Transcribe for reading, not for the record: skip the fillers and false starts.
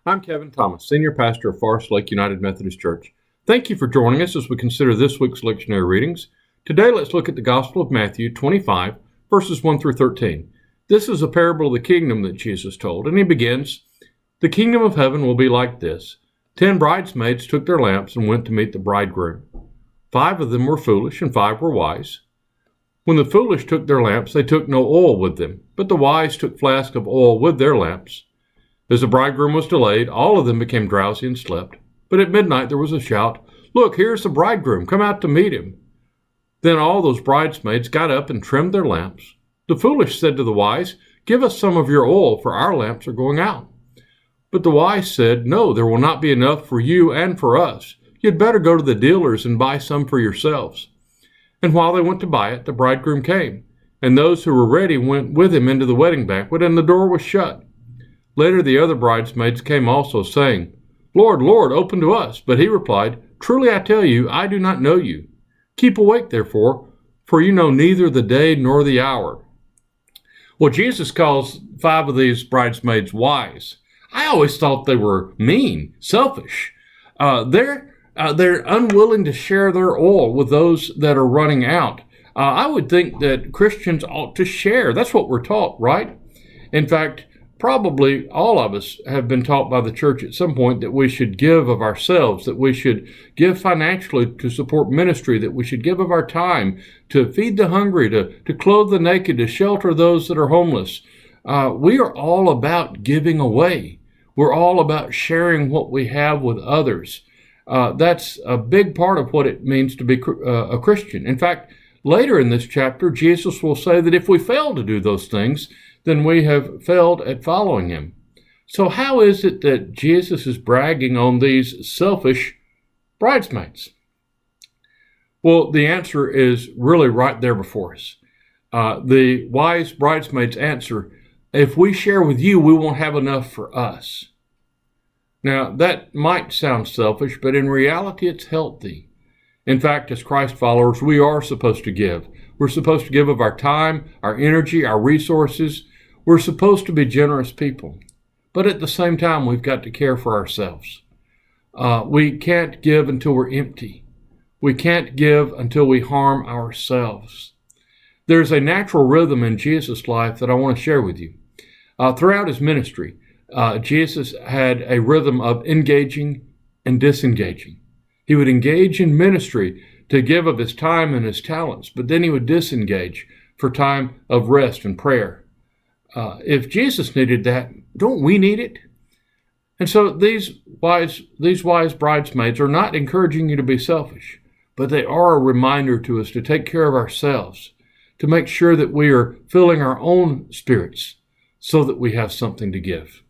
I'm Kevin Thomas, Senior Pastor of Forest Lake United Methodist Church. Thank you for joining us as we consider this week's lectionary readings. Today, let's look at the Gospel of Matthew 25, verses 1 through 13. This is a parable of the kingdom that Jesus told, and he begins, "The kingdom of heaven will be like this. 10 bridesmaids took their lamps and went to meet the bridegroom. 5 of them were foolish, and 5 were wise. When the foolish took their lamps, they took no oil with them, but the wise took flasks of oil with their lamps. As the bridegroom was delayed, all of them became drowsy and slept. But at midnight there was a shout, 'Look, here's the bridegroom, come out to meet him.' Then all those bridesmaids got up and trimmed their lamps. The foolish said to the wise, 'Give us some of your oil, for our lamps are going out.' But the wise said, 'No, there will not be enough for you and for us. You'd better go to the dealers and buy some for yourselves.' And while they went to buy it, the bridegroom came, and those who were ready went with him into the wedding banquet, and the door was shut. Later the other bridesmaids came also, saying, 'Lord, Lord, open to us.' But he replied, 'Truly I tell you, I do not know you. Keep awake, therefore, for you know neither the day nor the hour.'" Well, Jesus calls 5 of these bridesmaids wise. I always thought they were mean, selfish. They're unwilling to share their oil with those that are running out. I would think that Christians ought to share. That's what we're taught, right? In fact, probably all of us have been taught by the church at some point that we should give of ourselves, that we should give financially to support ministry, that we should give of our time to feed the hungry, to clothe the naked, to shelter those that are homeless. We are all about giving away. We're all about sharing what we have with others. That's a big part of what it means to be a Christian. In fact, later in this chapter, Jesus will say that if we fail to do those things, then we have failed at following him. So how is it that Jesus is bragging on these selfish bridesmaids? Well, the answer is really right there before us. The wise bridesmaids answer, "If we share with you, we won't have enough for us." Now, that might sound selfish, but in reality, it's healthy. In fact, as Christ followers, we are supposed to give. We're supposed to give of our time, our energy, our resources. We're supposed to be generous people. But at the same time, we've got to care for ourselves. We can't give until we're empty. We can't give until we harm ourselves. There's a natural rhythm in Jesus' life that I want to share with you. Throughout his ministry, Jesus had a rhythm of engaging and disengaging. He would engage in ministry to give of his time and his talents, but then he would disengage for time of rest and prayer. If Jesus needed that, don't we need it? And so these wise bridesmaids are not encouraging you to be selfish, but they are a reminder to us to take care of ourselves, to make sure that we are filling our own spirits so that we have something to give.